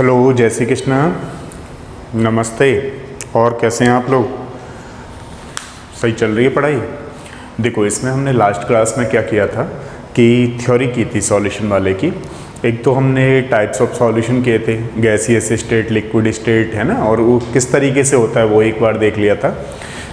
Hello, जय श्री कृष्ण, नमस्ते। और कैसे हैं आप लोग? सही चल रही है पढ़ाई? देखो, इसमें हमने लास्ट क्लास में क्या किया था कि थ्योरी की थी सॉल्यूशन वाले की। एक तो हमने टाइप्स ऑफ सॉल्यूशन किए थे, गैसियस स्टेट, लिक्विड स्टेट, है ना, और वो किस तरीके से होता है वो एक बार देख लिया था।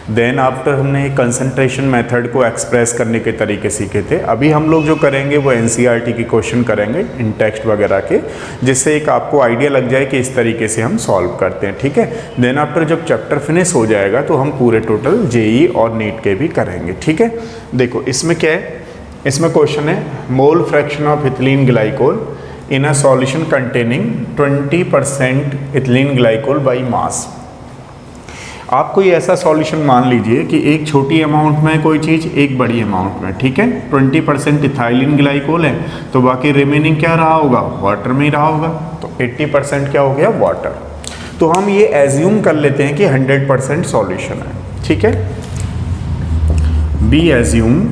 देन आफ्टर हमने कंसंट्रेशन मेथड को एक्सप्रेस करने के तरीके सीखे थे। अभी हम लोग जो करेंगे वो एनसीईआरटी की क्वेश्चन करेंगे इन टेक्स्ट वगैरह के, जिससे एक आपको आइडिया लग जाए कि इस तरीके से हम सॉल्व करते हैं, ठीक है। देन आफ्टर जब चैप्टर फिनिश हो जाएगा तो हम पूरे टोटल जेई और नीट के भी करेंगे, ठीक है। देखो इसमें क्या है, इसमें क्वेश्चन है मोल fraction of ethylene glycol in a solution containing 20% ethylene glycol by mass. आप कोई ऐसा सॉल्यूशन मान लीजिए कि एक छोटी अमाउंट में कोई चीज़, एक बड़ी अमाउंट में, ठीक है। 20% इथाइलिन ग्लाइकोल है तो बाकी रिमेनिंग क्या रहा होगा, वाटर में ही रहा होगा। तो 80% क्या हो गया, वाटर। तो हम ये एज्यूम कर लेते हैं कि 100% सॉल्यूशन है, ठीक है। B assume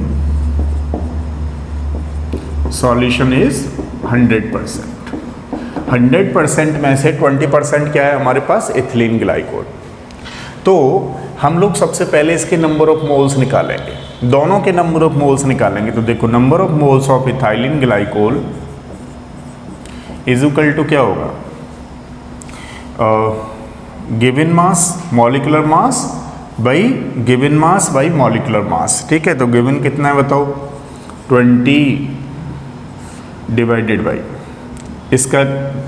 solution is 100%। 100% में से 20% क्या है हमारे पास, इथिलीन ग्लाइकोल। तो हम लोग सबसे पहले इसके नंबर ऑफ मोल्स निकालेंगे, दोनों के नंबर ऑफ मोल्स निकालेंगे। तो देखो, number of moles of ethylene glycol is equal to क्या होगा, given mass molecular mass by given mass by molecular mass, ठीक है। तो गिवन कितना है बताओ, 20 डिवाइडेड बाई, इसका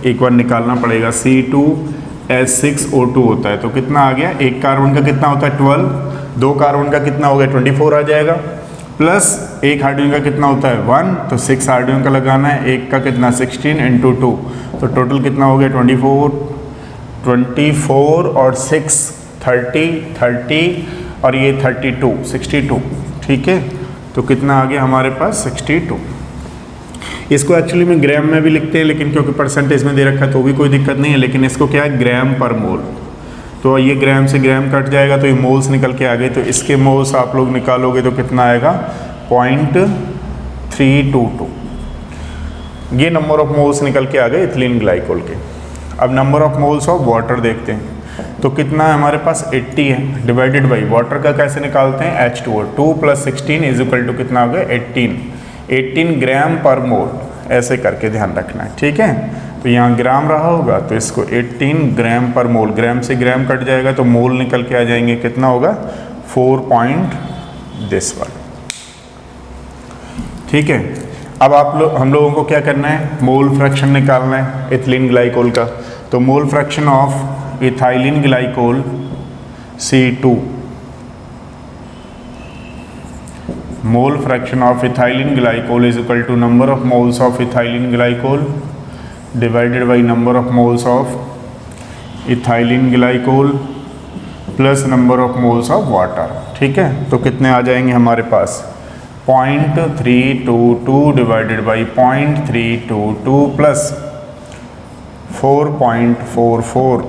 एक बार निकालना पड़ेगा, C2H6O2 होता है। तो कितना आ गया, एक कार्बन का कितना होता है 12, दो कार्बन का कितना हो गया 24 आ जाएगा, प्लस एक हाइड्रोजन का कितना होता है 1, तो 6 हाइड्रोजन का लगाना है, एक का कितना 16 इंटू 2, तो टोटल कितना हो गया 24 और 6 30 और ये 62, ठीक है। तो कितना आ गया हमारे पास 62। इसको एक्चुअली में ग्राम में भी लिखते हैं, लेकिन क्योंकि परसेंटेज में दे रखा है तो भी कोई दिक्कत नहीं है, लेकिन इसको क्या है, ग्राम पर मोल। तो ये ग्राम से ग्राम कट जाएगा तो ये मोल्स निकल के आ गए। तो इसके मोल्स आप लोग निकालोगे तो कितना आएगा, 0.322। ये नंबर ऑफ मोल्स निकल के आ गए इथिलीन ग्लाइकोल के। अब number of moles of water देखते हैं, तो कितना है हमारे पास 80 है, डिवाइडेड बाई वाटर का कैसे निकालते हैं, H2O, 2 + 16 इज इक्वल टू कितना हो गया 18 ग्राम पर मोल, ऐसे करके ध्यान रखना है, ठीक है। तो यहाँ ग्राम रहा होगा तो इसको 18 ग्राम पर मोल, ग्राम से ग्राम कट जाएगा तो मोल निकल के आ जाएंगे, कितना होगा 4 this one, ठीक है। अब हम लोगों को क्या करना है, मोल फ्रैक्शन निकालना है इथिलीन ग्लाइकोल का। तो mole fraction of ethylene glycol C2, mole fraction of ethylene glycol is equal to number of moles of ethylene glycol divided by number of moles of ethylene glycol plus number of moles of water, ठीक है। तो कितने आ जाएंगे हमारे पास, 0.322 divided by 0.322 plus 4.44,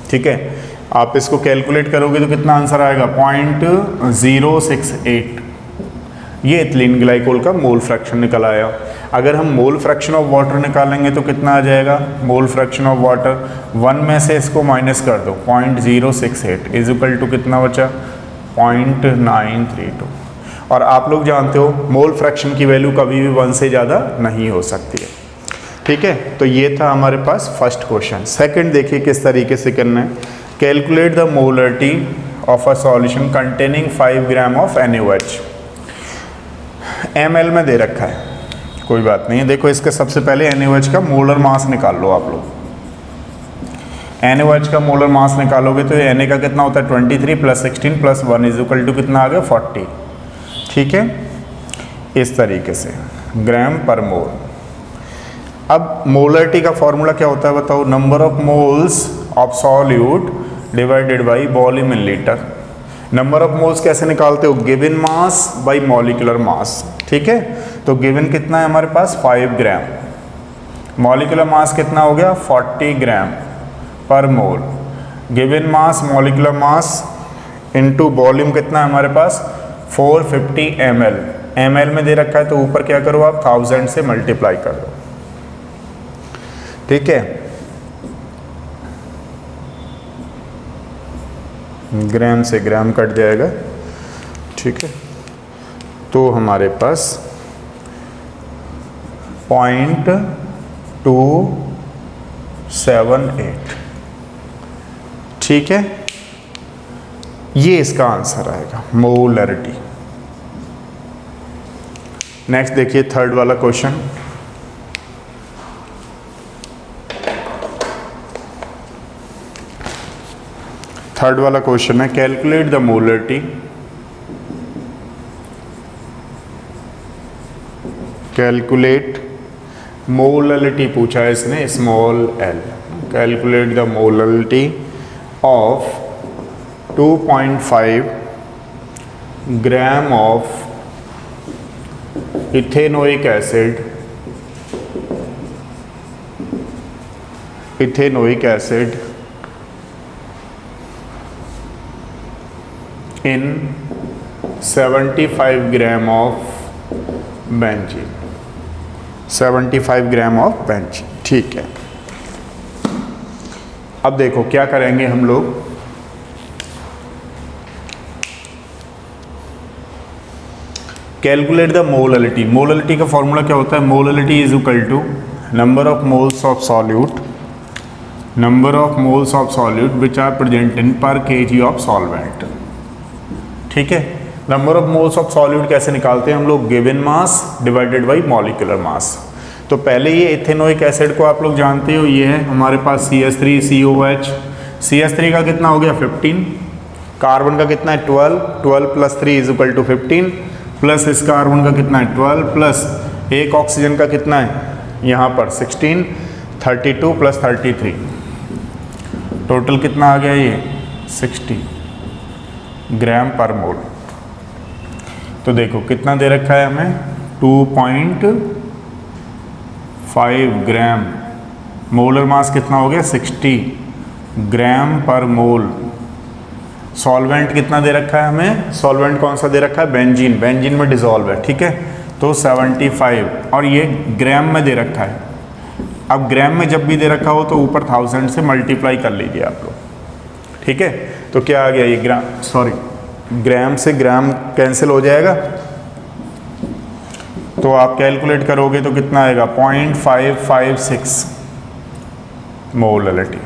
ठीक है। आप इसको कैलकुलेट करोगे तो कितना आंसर आएगा, 0.068। ये इथिलीन ग्लाइकोल का मोल फ्रैक्शन निकल आया। अगर हम मोल फ्रैक्शन ऑफ वाटर निकालेंगे तो कितना आ जाएगा, मोल फ्रैक्शन ऑफ वाटर 1 में से इसको माइनस कर दो, 0.068 इज इक्वल टू कितना बचा, 0.932। और आप लोग जानते हो मोल फ्रैक्शन की वैल्यू कभी भी 1 से ज़्यादा नहीं हो सकती है, ठीक है। तो ये था हमारे पास फर्स्ट क्वेश्चन। सेकंड देखिए किस तरीके से करना है, calculate the molarity of a solution containing 5 gram of NaOH। ml में दे रखा है, कोई बात नहीं है। देखो, इसके सबसे पहले NaOH का मोलर मास निकाल लो आप लोग। NaOH का मोलर मास निकालोगे तो Na का कितना होता है 23 + 16 + 1 इज इक्वल टू कितना आ गया 40, ठीक है। इस तरीके से ग्राम पर मोल। अब मोलरिटी का फॉर्मूला क्या होता है बताओ, number of moles of solute divided by volume in litre. Number of moles कैसे निकालते हो, given mass by molecular mass, ठीक है। तो गिवन कितना है हमारे पास 5 ग्राम, मॉलिक्यूलर मास कितना हो गया 40 gram per mole, given mass molecular mass into volume कितना है हमारे पास 450 ml। ml में दे रखा है तो ऊपर क्या करो आप 1000 से मल्टीप्लाई कर दो, ठीक है। ग्राम से ग्राम कट जाएगा, ठीक है। तो हमारे पास 0.278, ठीक है। ये इसका आंसर आएगा, मोलरिटी। नेक्स्ट देखिए थर्ड वाला क्वेश्चन। थर्ड वाला क्वेश्चन है calculate the molarity, calculate molarity पूछा है इसने, small L. Calculate the molarity of 2.5 gram of ethanoic acid, ethanoic acid in 75 gram of benzene, 75 gram of benzene, ठीक है। अब देखो क्या करेंगे हम लोग, कैलकुलेट द मोलरिटी। मोलरिटी का फॉर्मूला क्या होता है, molarity is equal to number of moles of solute, number of moles of solute which are present in per KG of solvent, ठीक है। Number of moles of solute कैसे निकालते हैं हम लोग, given mass divided by molecular mass. तो पहले ये इथेनोइक एसिड को आप लोग जानते हो, ये है हमारे पास CH3COH, CH3 का कितना हो गया 15, कार्बन का कितना है 12, 12 plus 3 is equal to 15, plus इस कार्बन का कितना है 12, प्लस एक ऑक्सीजन का कितना है यहाँ पर 16, 32 प्लस 33, टोटल कितना आ गया ये 60 ग्राम पर मोल। तो देखो कितना दे रखा है हमें 2.5 ग्राम, मोलर मास कितना हो गया 60 ग्राम पर मोल। सॉल्वेंट कितना दे रखा है हमें, सॉल्वेंट कौन सा दे रखा है, बेंजीन, बेंजीन में डिसॉल्व है, ठीक है। तो 75 और ये ग्राम में दे रखा है। अब ग्राम में जब भी दे रखा हो तो ऊपर 1000 से मल्टीप्लाई कर लीजिए आप लोग, ठीक है। तो क्या आ गया ये ग्राम, सॉरी ग्राम से ग्राम कैंसिल हो जाएगा, तो आप कैलकुलेट करोगे तो कितना आएगा 0.556 मोलरिटी,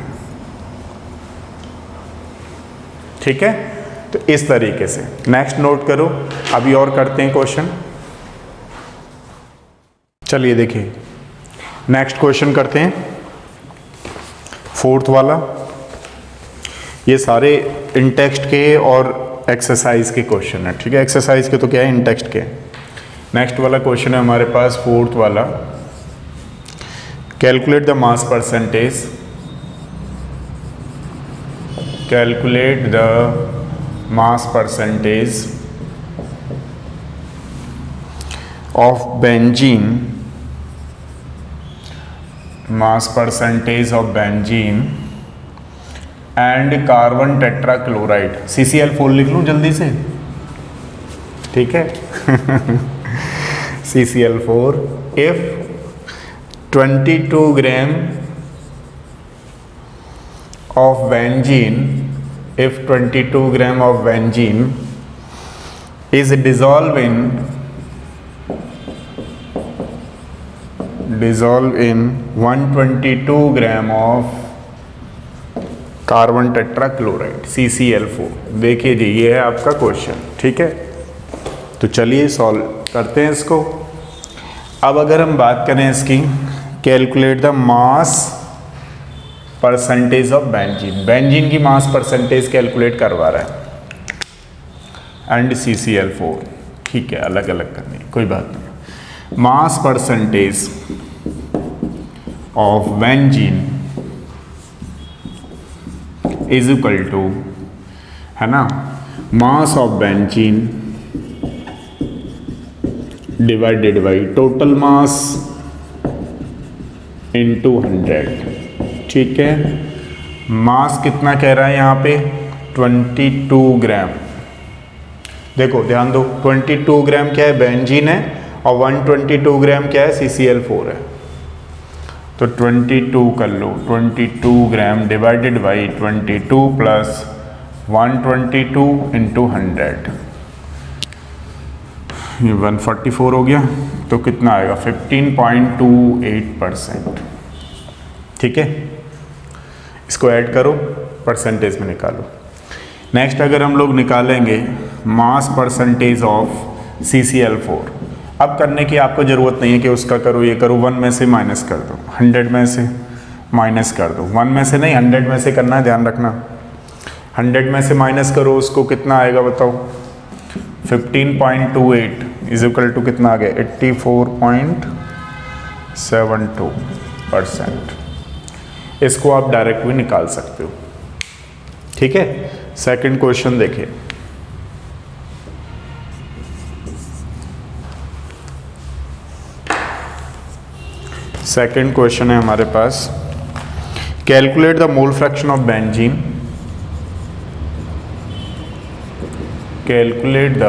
ठीक है। तो इस तरीके से नेक्स्ट नोट करो। अभी और करते हैं क्वेश्चन, चलिए देखिए नेक्स्ट क्वेश्चन करते हैं, फोर्थ वाला। ये सारे इन टेक्स्ट के और एक्सरसाइज के क्वेश्चन है, ठीक है। एक्सरसाइज के तो क्या है, इन टेक्स्ट के। नेक्स्ट वाला क्वेश्चन है हमारे पास फोर्थ वाला, calculate the mass percentage, calculate the mass percentage of benzene, mass percentage of benzene and carbon tetrachloride. CCl4 लिख लूँ जल्दी से, ठीक है। CCl4 if 22 gram of benzene, if 22 gram of benzene is dissolved in 122 gram of carbon tetrachloride CCl4। देखिए जी ये है आपका क्वेश्चन, ठीक है। तो चलिए सॉल्व करते हैं इसको। अब अगर हम बात करें इसकी, calculate the mass percentage of benzene, benzene की मास परसेंटेज कैलकुलेट करवा रहा है, एंड CCl4, ठीक है, अलग अलग करनी है, कोई बात नहीं। Mass percentage of benzene is equal to, है ना, mass of benzene divided by total mass into 100, ठीक है। मास कितना कह रहा है यहाँ पे 22 ग्राम। देखो ध्यान दो, 22 ग्राम क्या है, बेंजीन है, और 122 ग्राम क्या है, CCl4 है। तो 22 कर लो, 22 gram divided by 22 plus 122 into 100, ये 144 हो गया, तो कितना आएगा 15.28%। ठीक है, इसको ऐड करो, परसेंटेज में निकालो। नेक्स्ट अगर हम लोग निकालेंगे मास परसेंटेज ऑफ CCl4, अब करने की आपको ज़रूरत नहीं है कि उसका करो ये करो, 1 में से माइनस कर दो, 100 में से माइनस कर दो, 1 में से नहीं 100 में से करना है, ध्यान रखना। 100 में से माइनस करो, उसको कितना आएगा बताओ, 15.28 इज इक्वल टू कितना आ गया 84.72%। इसको आप डायरेक्ट भी निकाल सकते हो। ठीक है, सेकंड क्वेश्चन देखिए। सेकंड क्वेश्चन है हमारे पास, calculate the mole fraction of benzene, calculate the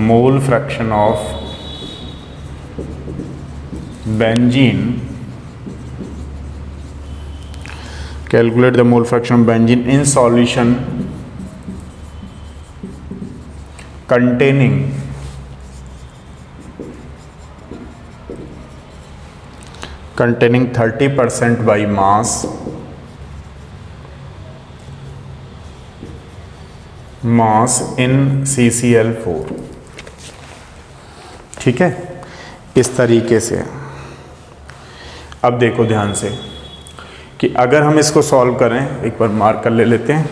mole fraction of benzene, calculate the mole fraction of benzene in solution containing containing 30% by mass in CCl4। ठीक है, इस तरीके से। अब देखो ध्यान से कि अगर हम इसको सॉल्व करें, एक बार मार्क कर ले लेते हैं।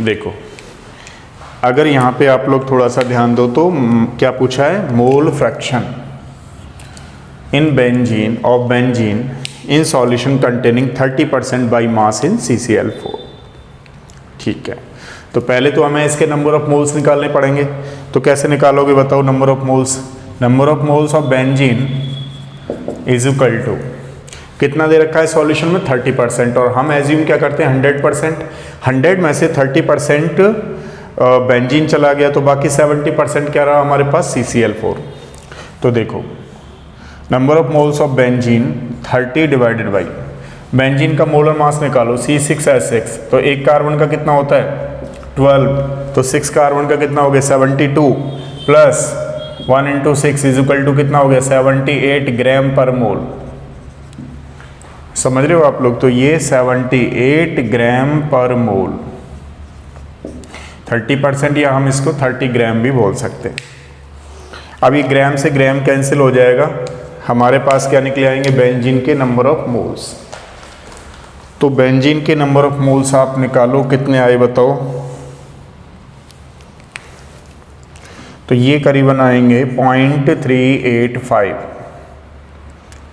देखो अगर यहाँ पे आप लोग थोड़ा सा ध्यान दो तो क्या पूछा है, mole fraction in benzene of benzene in solution containing 30% by mass in CCl4। ठीक है, तो पहले तो हमें इसके नंबर ऑफ मोल्स निकालने पड़ेंगे। तो कैसे निकालोगे बताओ number of moles? Number of moles of benzene is equal to कितना दे रखा है सॉल्यूशन में 30%, और हम एज्यूम क्या करते हैं 100%। 100 में से 30% बेंजीन चला गया तो बाकी 70% क्या रहा हमारे पास CCl4। तो देखो number of moles of benzene 30 divided by benzene का मोलर मास निकालो C6H6, तो एक कार्बन का कितना होता है 12, तो 6 कार्बन का कितना हो गया 72 plus 1 into 6 is equal to कितना हो गया 78 ग्राम पर मोल। समझ रहे हो आप लोग? तो ये 78 ग्राम पर मोल, 30%, या हम इसको 30 ग्राम भी बोल सकते हैं। अब ये ग्राम से ग्राम कैंसिल हो जाएगा, हमारे पास क्या निकले आएंगे बेंजीन के नंबर ऑफ मोल्स। तो बेंजीन के नंबर ऑफ मोल्स आप निकालो, कितने आए बताओ? तो ये करीबन आएंगे 0.385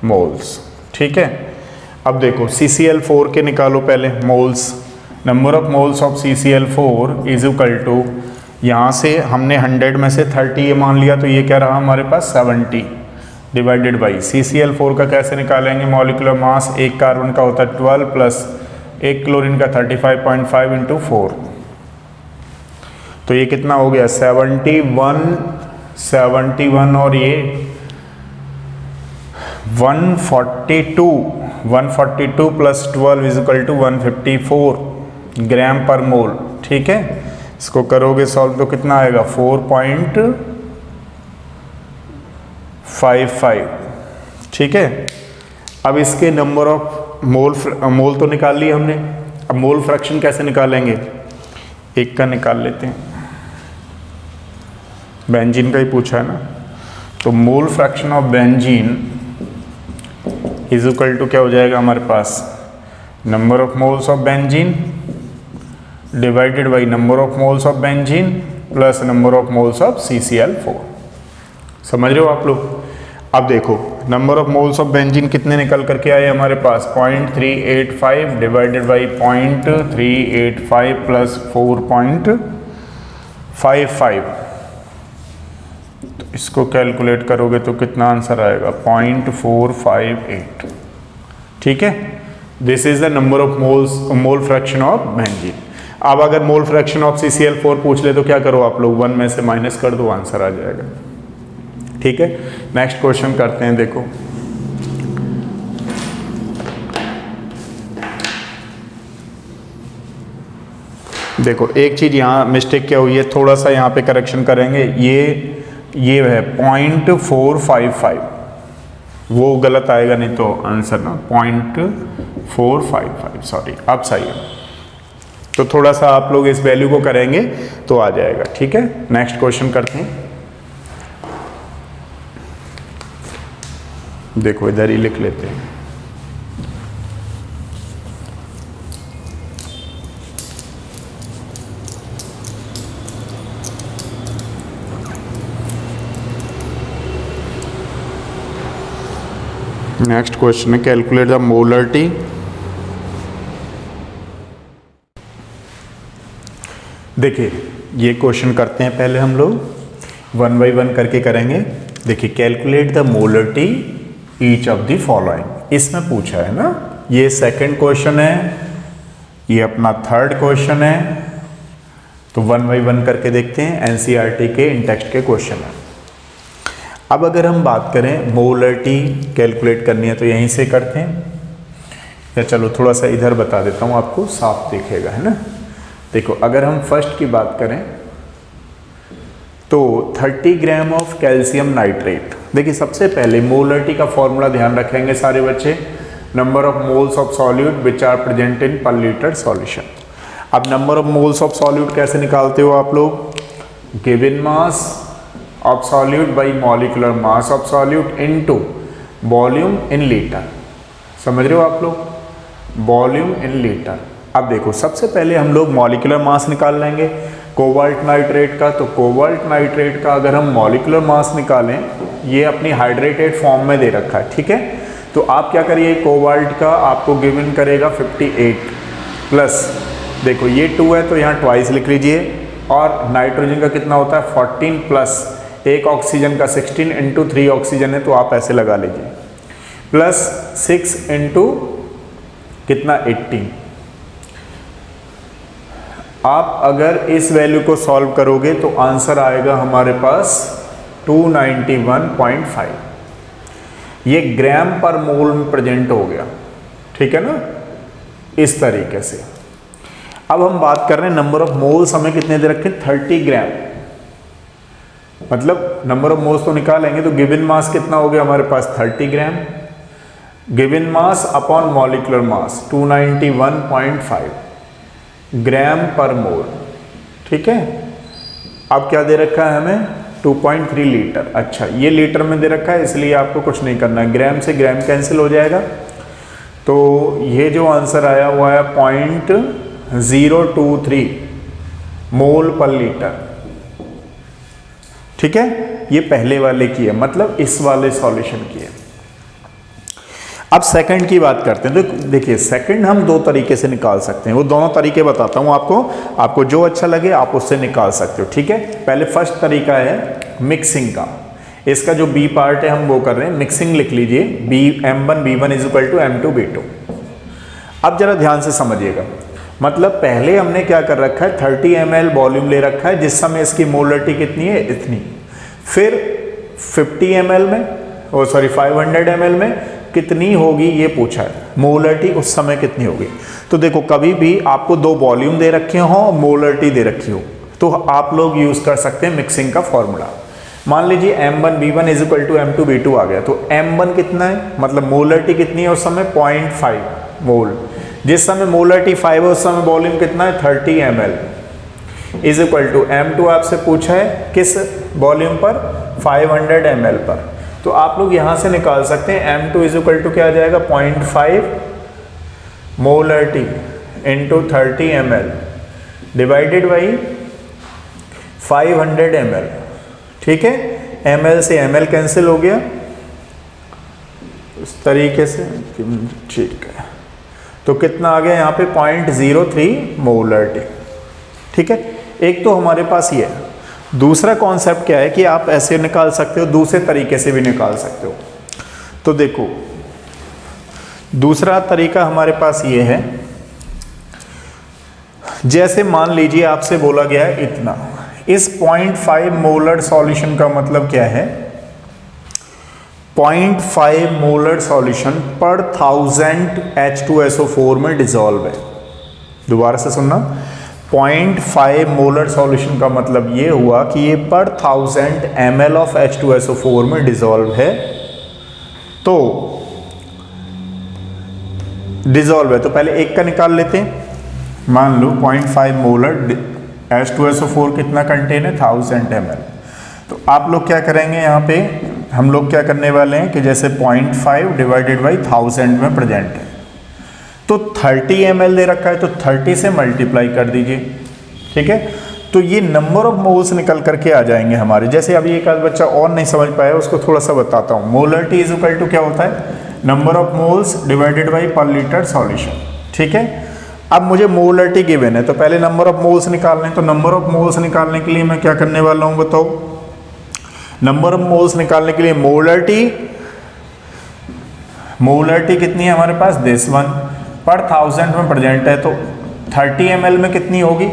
मोल्स। ठीक है, अब देखो CCl4 के निकालो पहले moles. Number of moles of CCl4 is equal to, यहाँ से हमने 100 में से 30 ये मान लिया, तो ये क्या रहा हमारे पास 70 डिवाइडेड बाई CCl4 का कैसे निकालेंगे मॉलिक्यूलर मास? एक कार्बन का होता है 12 प्लस एक क्लोरीन का 35.5 इंटू 4, तो ये कितना हो गया 71 और ये 142 plus 12 is equal to 154 gram per mole. ठीक है, इसको करोगे सॉल्व तो कितना आएगा 4.55। ठीक है, अब इसके नंबर ऑफ मोल तो निकाल लिए हमने, अब मोल फ्रैक्शन कैसे निकालेंगे? एक का निकाल लेते हैं, बेंजीन का ही पूछा है ना। तो mole fraction of benzene is equal to क्या हो जाएगा हमारे पास, number of moles of benzene divided by number of moles of benzene plus number of moles of CCl4। समझ रहे हो आप लोग? अब देखो number of moles of benzene कितने निकल करके आए हमारे पास 0.385 डिवाइडेड बाई 0.385 प्लस 4.55, तो इसको कैलकुलेट करोगे तो कितना आंसर आएगा 0.458। ठीक है, this is the number of mole fraction of benzene. अब अगर मोल फ्रैक्शन ऑफ CCl4 पूछ ले तो क्या करो आप लोग, 1 में से माइनस कर दो, आंसर आ जाएगा। ठीक है, नेक्स्ट क्वेश्चन करते हैं। देखो देखो एक चीज़ यहाँ मिस्टेक क्या हुई है, थोड़ा सा यहाँ पे करेक्शन करेंगे। ये है 0.455, वो गलत आएगा नहीं तो आंसर ना 0.455, सॉरी अब सही है। तो थोड़ा सा आप लोग इस वैल्यू को करेंगे तो आ जाएगा। ठीक है, नेक्स्ट क्वेश्चन करते हैं। देखो इधर ही लिख लेते हैं। नेक्स्ट क्वेश्चन है कैलकुलेट द मोलरिटी। देखिए ये क्वेश्चन करते हैं, पहले हम लोग 1 बाई 1 करके करेंगे। देखिए calculate the molarity each of the following, इसमें पूछा है ना। ये सेकंड क्वेश्चन है, ये अपना थर्ड क्वेश्चन है। तो 1 बाई 1 करके देखते हैं, एनसीईआरटी के इन टेक्स्ट के क्वेश्चन है। अब अगर हम बात करें मोलरिटी कैलकुलेट करनी है तो यहीं से करते हैं, या चलो थोड़ा सा इधर बता देता हूँ आपको, साफ दिखेगा, है ना। देखो अगर हम फर्स्ट की बात करें तो 30 ग्राम ऑफ कैल्शियम नाइट्रेट। देखिए सबसे पहले मोलरिटी का फॉर्मूला ध्यान रखेंगे सारे बच्चे, number of moles of solute which are present in per litre solution. अब number of moles of solute कैसे निकालते हो आप लोग, given mass of solute by molecular mass of solute into volume in litre. समझ रहे हो आप लोग, वॉल्यूम इन लीटर। अब देखो सबसे पहले हम लोग मॉलिक्यूलर मास निकाल लेंगे कोबाल्ट नाइट्रेट का। तो कोबाल्ट नाइट्रेट का अगर हम मॉलिक्यूलर मास निकालें, ये अपनी हाइड्रेटेड फॉर्म में दे रखा है, ठीक है। तो आप क्या करिए, कोबाल्ट का आपको गिवन करेगा 58 प्लस, देखो ये 2 है तो यहाँ ट्वाइस लिख लीजिए, और नाइट्रोजन का कितना होता है 14 प्लस एक ऑक्सीजन का 16 इंटू 3 ऑक्सीजन है तो आप ऐसे लगा लीजिए, प्लस 6 इंटू कितना 18। आप अगर इस वैल्यू को सॉल्व करोगे तो आंसर आएगा हमारे पास 291.5। ये ग्राम पर मोल में प्रेजेंट हो गया, ठीक है ना, इस तरीके से। अब हम बात कर रहे हैं नंबर ऑफ मोल्स हमें कितने दे रखे, 30 ग्राम, मतलब नंबर ऑफ मोल्स तो निकालेंगे तो गिवन मास कितना हो गया हमारे पास 30 gram, given mass upon molecular mass 291.5 gram per mole, ठीक है। अब क्या दे रखा है हमें 2.3 लीटर। अच्छा ये लीटर में दे रखा है इसलिए आपको कुछ नहीं करना है, ग्राम से ग्राम कैंसिल हो जाएगा। तो ये जो आंसर आया वो आया 0.023 मोल पर लीटर, ठीक है। ये पहले वाले की है, मतलब इस वाले सॉल्यूशन की है। अब सेकंड की बात करते हैं। तो देखिए सेकंड हम 2 तरीके से निकाल सकते हैं, वो दोनों तरीके बताता हूं आपको जो अच्छा लगे आप उससे निकाल सकते हो, ठीक है। पहले फर्स्ट तरीका है मिक्सिंग का। इसका जो बी पार्ट है हम वो कर रहे हैं, मिक्सिंग लिख लीजिए, m1 b1 is equal to m2 b2। अब जरा ध्यान से समझिएगा, मतलब पहले हमने क्या कर रखा है 30 ml वॉल्यूम ले रखा है जिस समय इसकी मोलरिटी कितनी है इतनी, फिर 50 ml में 500 ml में कितनी होगी ये पूछा है, मोलरिटी उस समय कितनी होगी। तो देखो कभी भी आपको 2 वॉल्यूम दे रखे हो, मोलरिटी दे रखी हो, तो आप लोग यूज कर सकते हैं मिक्सिंग का फॉर्मूला। मान लीजिए m1 b1 is equal to m2 b2 आ गया, तो m1 कितना है, मतलब मोलरिटी कितनी है उस समय 0.5 मोल, जिस समय मोलरिटी 5 है उस समय वॉल्यूम कितना है 30 ml is equal to m2 आपसे पूछा है किस वॉल्यूम पर 500 ml पर। तो आप लोग यहां से निकाल सकते हैं m2 इज इक्वल टू क्या आ जाएगा 0.5 molarity into 30 ml divided by 500 ml, ठीक है। ml से ml कैंसिल हो गया इस तरीके से, ठीक है। तो कितना आ गया यहाँ पे 0.03 मोलरिटी, ठीक है। एक तो हमारे पास ये है। दूसरा कॉन्सेप्ट क्या है कि आप ऐसे निकाल सकते हो, दूसरे तरीके से भी निकाल सकते हो। तो देखो दूसरा तरीका हमारे पास ये है, जैसे मान लीजिए आपसे बोला गया है इतना, इस 0.5 मोलर सॉल्यूशन का मतलब क्या है, 0.5 मोलर सॉल्यूशन पर 1000 H2SO4 में डिसॉल्व है। दोबारा से सुनना, 0.5 मोलर सॉल्यूशन का मतलब ये हुआ कि ये पर 1000 ml ऑफ H2SO4 में डिसॉल्व है। तो डिसॉल्व है तो पहले एक का निकाल लेते हैं। मान लो 0.5 मोलर H2SO4 कितना कंटेन है 1000 ml। तो आप लोग क्या करेंगे, यहाँ पे हम लोग क्या करने वाले हैं कि जैसे 0.5 डिवाइडेड बाई 1000 में प्रेजेंट है तो 30 ml दे रखा है तो 30 से मल्टीप्लाई कर दीजिए, ठीक है। तो ये नंबर ऑफ मोल्स निकल करके आ जाएंगे हमारे। जैसे अभी एक आध बच्चा और नहीं समझ पाया उसको थोड़ा सा बताता हूँ। मोलरिटी इज इक्वल टू क्या होता है, number of moles divided by पर लीटर सॉल्यूशन, ठीक है। अब मुझे मोलरिटी गिवन है तो पहले नंबर ऑफ मोल्स निकालने हैं। तो नंबर ऑफ मोल्स निकालने के लिए मैं क्या करने वाला हूँ बताओ। नंबर ऑफ मोल्स निकालने के लिए मोलरिटी कितनी है हमारे पास, दिस वन पर 1000 में प्रेजेंट है तो 30 ml में कितनी होगी,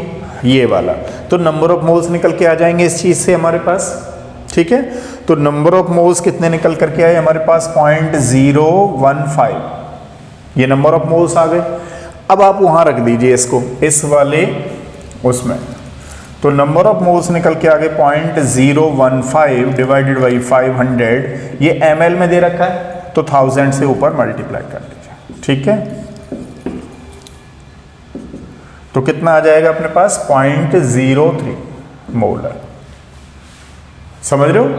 ये वाला। तो नंबर ऑफ मोल्स निकल के आ जाएंगे इस चीज से हमारे पास, ठीक है। तो नंबर ऑफ मोल्स कितने निकल करके आए हमारे पास 0.015, ये नंबर ऑफ मोल्स आ गए। अब आप वहां रख दीजिए इसको इस वाले उसमें। तो नंबर ऑफ मोल्स निकल के आ गए 0.015 डिवाइडेड बाई 500, ये ml में दे रखा है तो 1000 से ऊपर मल्टीप्लाई कर लीजिए, ठीक है। तो कितना आ जाएगा अपने पास 0.03 मोलर, समझ रहे हो।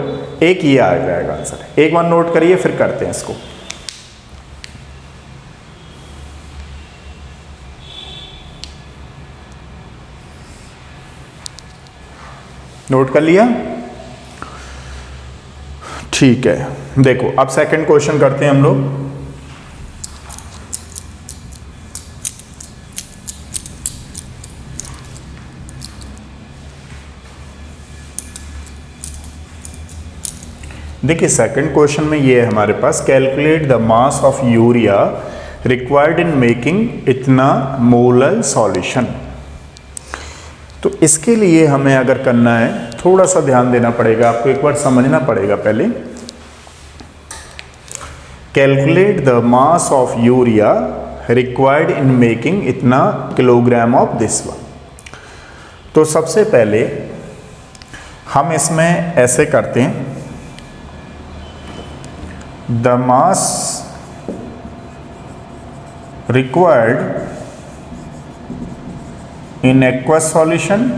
एक ये आ जाएगा आंसर। एक बार नोट करिए फिर करते हैं इसको। नोट कर लिया, ठीक है। देखो अब सेकंड क्वेश्चन करते हैं हम लोग। देखिए सेकंड क्वेश्चन में ये है हमारे पास, calculate the mass of urea required in making इतना मोलर सॉल्यूशन। तो इसके लिए हमें अगर करना है थोड़ा सा ध्यान देना पड़ेगा, आपको एक बार समझना पड़ेगा पहले। Calculate the mass of urea required in making इतना किलोग्राम ऑफ दिस वन। तो सबसे पहले हम इसमें ऐसे करते हैं, the mass required in aqueous solution.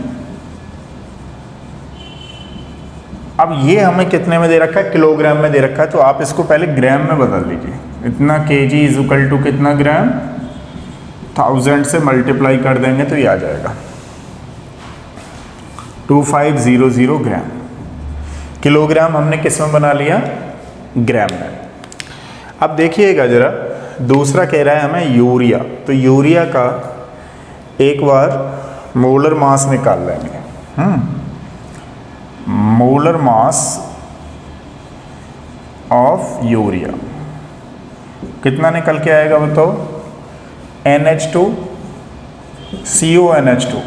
अब ये हमें कितने में दे रखा है, किलोग्राम में दे रखा है, तो आप इसको पहले ग्राम में बदल लीजिए। इतना kg इज इक्वल टू कितना ग्राम, 1000 से मल्टीप्लाई कर देंगे तो ये आ जाएगा 2500 ग्राम। किलोग्राम हमने किस में बना लिया, ग्राम में। अब देखिएगा जरा, दूसरा कह रहा है हमें यूरिया। तो यूरिया का एक बार मोलर मास निकाल लेंगे। मोलर मास ऑफ यूरिया कितना निकल के आएगा बताओ, NH2 CONH2।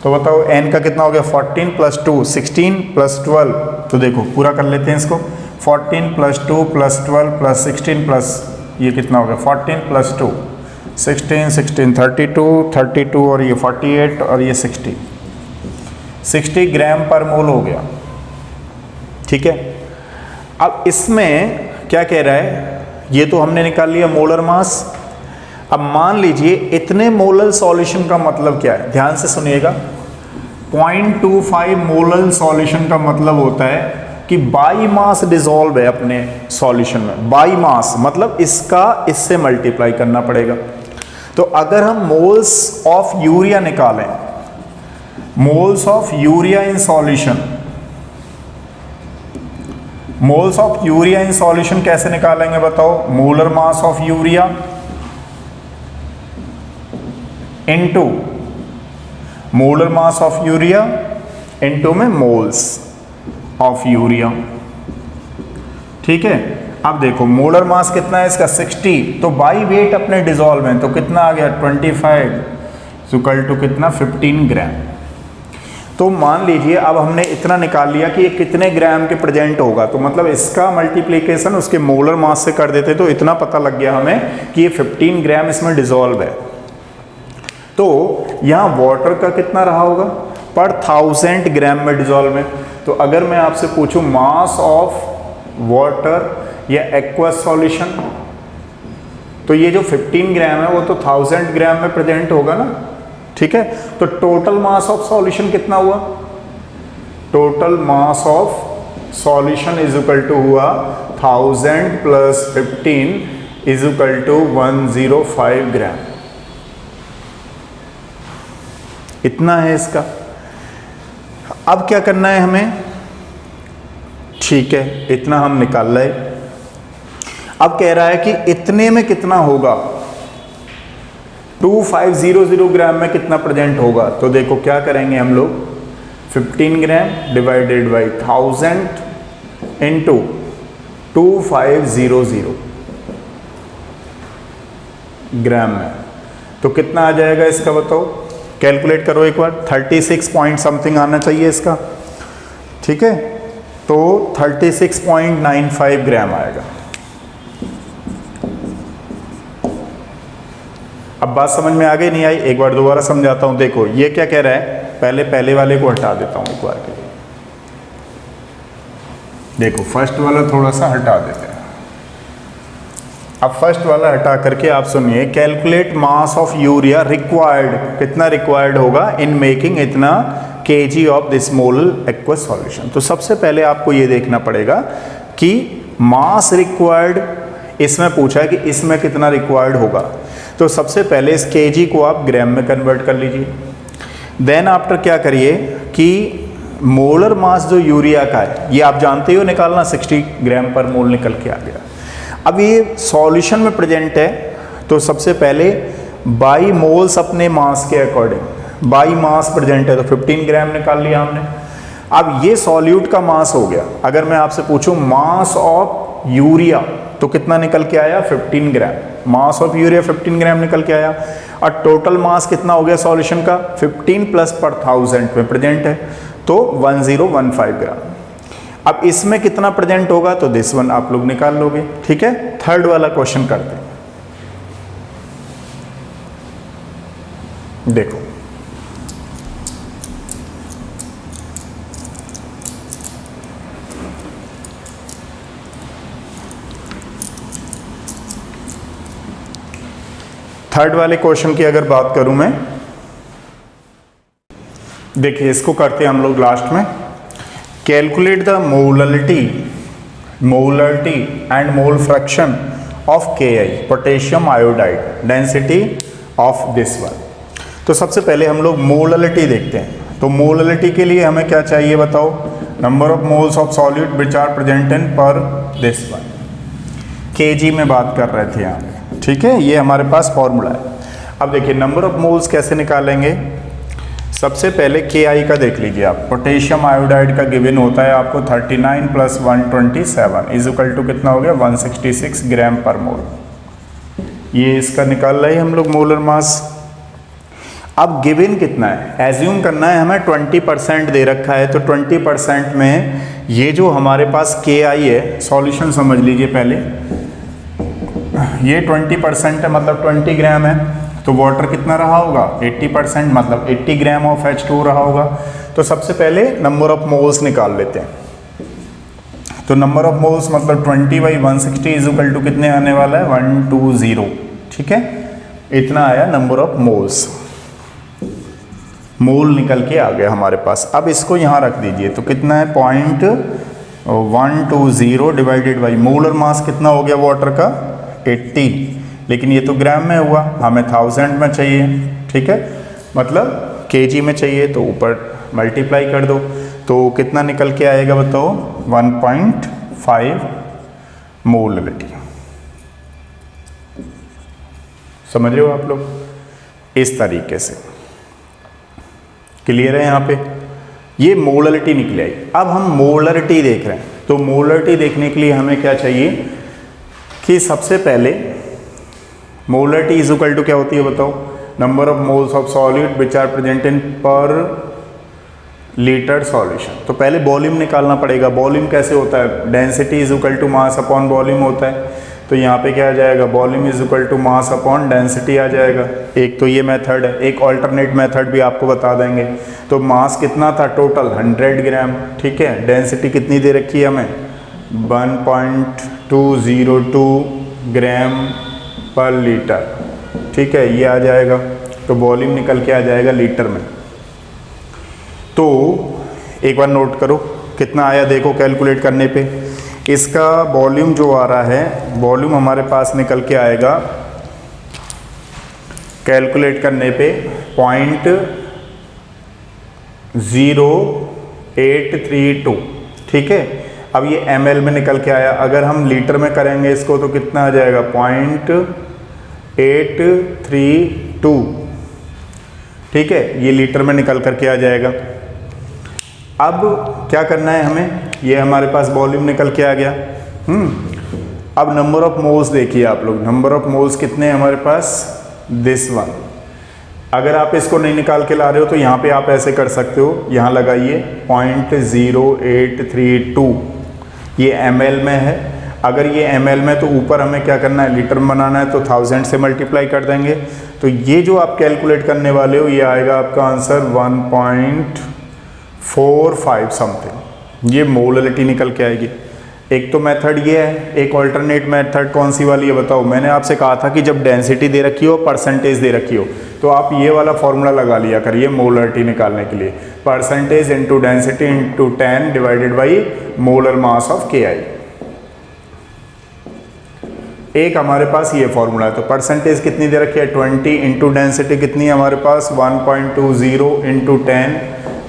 तो बताओ n का कितना हो गया, 14 + 2 16 + 12। तो देखो पूरा कर लेते हैं इसको, 14 + 2 + 12 + 16 प्लस ये कितना हो गया 14 + 2 16 16 32 और ये 48 और ये 60 ग्राम पर मोल हो गया, ठीक है। अब इसमें क्या कह रहा है, ये तो हमने निकाल लिया मोलर मास। अब मान लीजिए इतने मोलर सॉल्यूशन का मतलब क्या है, ध्यान से सुनिएगा। 0.25 मोलर सॉल्यूशन का मतलब होता है कि बाई मास डिसॉल्व है अपने सॉल्यूशन में। बाई मास मतलब इसका इससे मल्टीप्लाई करना पड़ेगा। तो अगर हम मोल्स ऑफ यूरिया निकालें, moles of urea in solution, moles of urea in solution कैसे निकालेंगे बताओ, molar mass of urea into molar mass of urea into में मोल्स ऑफ यूरिया, ठीक है। अब देखो मोलर मास कितना है इसका 60, तो बाई वेट अपने डिसॉल्व में तो कितना आ गया 25 इक्वल टू कितना 15 ग्राम। तो मान लीजिए अब हमने इतना निकाल लिया कि ये कितने ग्राम के प्रेजेंट होगा, तो मतलब इसका मल्टीप्लिकेशन उसके मोलर मास से कर देते तो इतना पता लग गया हमें कि ये 15 ग्राम इसमें डिसॉल्व है। तो यहाँ वाटर का कितना रहा होगा पर 1000 ग्राम में डिजोल्व में। तो अगर मैं आपसे पूछूं मास ऑफ वाटर या एक्वस सॉल्यूशन, तो ये जो 15 ग्राम है वो तो 1000 ग्राम में प्रेजेंट होगा ना, ठीक है। तो टोटल मास ऑफ सॉल्यूशन कितना हुआ, total mass of solution is equal to हुआ 1000 plus 15 is equal to 105 gram, इतना है इसका। अब क्या करना है हमें, ठीक है इतना हम निकाल रहे। अब कह रहा है कि इतने में कितना होगा, 2500 ग्राम में कितना प्रेजेंट होगा। तो देखो क्या करेंगे हम लोग, 15 ग्राम डिवाइडेड बाई 1000 इंटू 2500 ग्राम में, तो कितना आ जाएगा इसका बताओ, कैलकुलेट करो एक बार। 36 पॉइंट समथिंग आना चाहिए इसका, ठीक है। तो 36.95 ग्राम आएगा। अब बात समझ में आ गई नहीं आई, एक बार दोबारा समझाता हूं। देखो ये क्या कह रहा है, पहले वाले को हटा देता हूं एक बार के लिए। देखो फर्स्ट वाला थोड़ा सा हटा देते हैं। अब फर्स्ट वाला हटा करके आप सुनिए, calculate mass of urea required, कितना रिक्वायर्ड होगा इन मेकिंग इतना kg of this molal aqueous solution. तो सबसे पहले आपको ये देखना पड़ेगा कि मास रिक्वायर्ड, इसमें पूछा है कि इसमें कितना रिक्वायर्ड होगा। तो सबसे पहले इस kg को आप ग्राम में कन्वर्ट कर लीजिए। देन आफ्टर क्या करिए कि मोलर मास जो यूरिया का है, ये आप जानते हो निकालना, 60 ग्राम पर मोल निकल के आ गया। अब ये सॉल्यूशन में प्रेजेंट है, तो सबसे पहले बाई मोल्स अपने मास के अकॉर्डिंग, बाई मास प्रेजेंट है तो 15 ग्राम निकाल लिया हमने। अब ये सॉल्यूट का मास हो गया। अगर मैं आपसे पूछूं मास ऑफ यूरिया, तो कितना निकल के आया, 15 ग्राम। मास ऑफ यूरिया 15 ग्राम निकल के आया। और टोटल मास कितना हो गया सॉल्यूशन का, 15 प्लस पर 1000 में प्रेजेंट है, तो 1015 ग्राम। अब इसमें कितना प्रेजेंट होगा, तो दिस वन आप लोग निकाल लोगे, ठीक है। थर्ड वाला क्वेश्चन करते हैं। देखो थर्ड वाले क्वेश्चन की अगर बात करूं मैं, देखिए इसको करते हैं हम लोग लास्ट में। Calculate the molarity and mole fraction of Ki potassium iodide density of this one. तो सबसे पहले हम लोग मोलरिटी देखते हैं। तो मोलरिटी के लिए हमें क्या चाहिए बताओ, number of moles of solute which are present in per this one. Kg में बात कर रहे थे यहाँ पे, ठीक है, ये हमारे पास फॉर्मूला है। अब देखिए नंबर ऑफ मोल्स कैसे निकालेंगे, सबसे पहले Ki का देख लीजिए आप। पोटेशियम आयोडाइड का गिवन होता है आपको 39 प्लस 127 इज इक्वल टू कितना हो गया, 166 ग्राम पर मोल। ये इसका निकाल रहे हैं हम लोग मोलर मास। अब गिवन कितना है, एज्यूम करना है हमें 20% दे रखा है, तो 20% में ये जो हमारे पास Ki है, सॉल्यूशन समझ लीजिए पहले, ये 20% है मतलब 20 ग्राम है। तो वाटर कितना रहा होगा, 80%, मतलब 80 ग्राम ऑफ H2 रहा होगा। तो सबसे पहले नंबर ऑफ मोल्स निकाल लेते हैं। तो नंबर ऑफ मोल्स मतलब 20/160 इज इक्वल टू कितने आने वाला है, 120, ठीक है। इतना आया नंबर ऑफ मोल्स, मोल निकल के आ गया हमारे पास। अब इसको यहाँ रख दीजिए, तो कितना है 0.120 डिवाइडेड बाई मोलर मास कितना हो गया वाटर का, 80, लेकिन ये तो ग्राम में हुआ, हमें 1000 में चाहिए, ठीक है, मतलब Kg में चाहिए, तो ऊपर मल्टीप्लाई कर दो। तो कितना निकल के आएगा बताओ, 1.5 मोलरिटी। समझ रहे हो आप लोग, इस तरीके से क्लियर है। यहाँ पे ये मोलरिटी निकली आई। अब हम मोलरिटी देख रहे हैं, तो मोलरिटी देखने के लिए हमें क्या चाहिए कि सबसे पहले मोलरिटी इज इक्वल टू क्या होती है बताओ, number of moles of solute which are present in per litre solution. तो पहले वॉल्यूम निकालना पड़ेगा। वॉल्यूम कैसे होता है, density is equal to mass upon volume होता है। तो यहाँ पे क्या आ जाएगा, volume is equal to mass upon density आ जाएगा। एक तो ये मेथड है, एक ऑल्टरनेट मेथड भी आपको बता देंगे। तो मास कितना था टोटल 100 ग्राम, ठीक है। डेंसिटी कितनी दे रखी है हमें 1.202 ग्राम पर लीटर, ठीक है, ये आ जाएगा। तो वॉल्यूम निकल के आ जाएगा लीटर में। तो एक बार नोट करो कितना आया, देखो कैलकुलेट करने पे इसका वॉल्यूम जो आ रहा है, वॉल्यूम हमारे पास निकल के आएगा कैलकुलेट करने पे 0.0832, ठीक है। अब ये ml में निकल के आया, अगर हम लीटर में करेंगे इसको तो कितना आ जाएगा 0.832, ठीक है, ये लीटर में निकल करके आ जाएगा। अब क्या करना है हमें, ये हमारे पास वॉल्यूम निकल के आ गया। अब नंबर ऑफ मोल्स देखिए आप लोग, नंबर ऑफ मोल्स कितने हैं हमारे पास, दिस वन। अगर आप इसको नहीं निकाल के ला रहे हो तो यहाँ पे आप ऐसे कर सकते हो, यहाँ लगाइए 0.0832, ये ml में है। अगर ये ml में तो ऊपर हमें क्या करना है, लीटर में बनाना है, तो 1000 से मल्टीप्लाई कर देंगे। तो ये जो आप कैलकुलेट करने वाले हो ये आएगा आपका आंसर 1.45 समथिंग, ये मोलरिटी निकल के आएगी। एक तो मेथड ये है, एक ऑल्टरनेट मेथड कौन सी वाली है बताओ। मैंने आपसे कहा था कि जब डेंसिटी दे रखी हो, परसेंटेज दे रखी हो, तो आप ये वाला फॉर्मूला लगा लिया करिए मोलरिटी निकालने के लिए, percentage into density into 10 divided by molar mass of KI। एक हमारे पास ये फॉर्मूला है। तो परसेंटेज कितनी दे रखी है 20 इंटू डेंसिटी कितनी है हमारे पास 1.20 into 10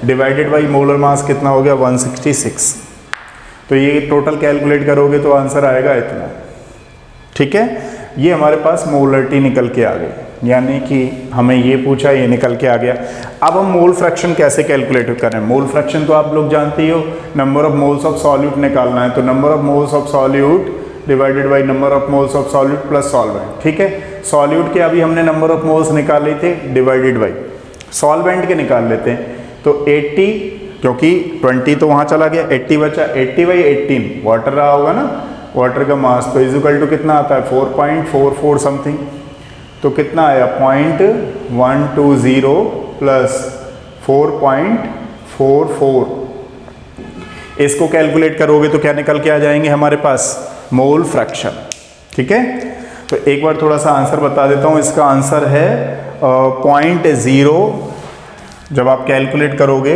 divided by molar mass कितना हो गया 166। तो ये टोटल कैलकुलेट करोगे तो आंसर आएगा इतना, ठीक है। ये हमारे पास मोलरिटी निकल के आ गई, यानी कि हमें ये पूछा, ये निकल के आ गया। अब हम मोल फ्रैक्शन कैसे कैलकुलेट करें। मोल फ्रैक्शन तो आप लोग जानते ही हो, number of moles of solute निकालना है। तो number of moles of solute divided by number of moles of solute plus solvent, ठीक है। सॉल्यूट के अभी हमने नंबर ऑफ मोल्स निकाले थे, डिवाइडेड बाई सॉल्वेंट के निकाल लेते हैं। तो 80, क्योंकि 20 तो वहाँ चला गया, 80 बचा, 80/18 वाटर रहा होगा ना, वाटर का मास। तो इक्वल टू कितना आता है 4.44 समथिंग। तो कितना आया 0.120 प्लस 4.44। इसको कैलकुलेट करोगे तो क्या निकल के आ जाएंगे हमारे पास मोल फ्रैक्शन, ठीक है। तो एक बार थोड़ा सा आंसर बता देता हूँ। इसका आंसर है 0.0, जब आप कैलकुलेट करोगे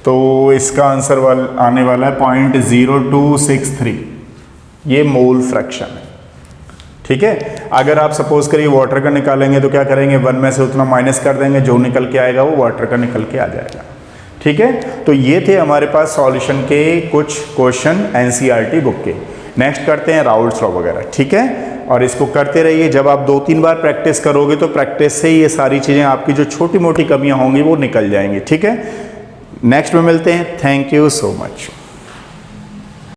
तो इसका आंसर आने वाला है 0.0263, ये मोल फ्रैक्शन है, ठीक है। अगर आप सपोज करिए वाटर का निकालेंगे तो क्या करेंगे, 1 में से उतना माइनस कर देंगे, जो निकल के आएगा वो वाटर का निकल के आ जाएगा, ठीक है। तो ये थे हमारे पास सॉल्यूशन के कुछ क्वेश्चन NCERT बुक के। नेक्स्ट करते हैं राउल्ट्स लॉ वगैरह, ठीक है। और इसको करते रहिए, जब आप 2-3 बार प्रैक्टिस करोगे तो प्रैक्टिस से ये सारी चीज़ें आपकी जो छोटी मोटी कमियां होंगी वो निकल जाएंगी, ठीक है। नेक्स्ट में मिलते हैं। Thank you so much.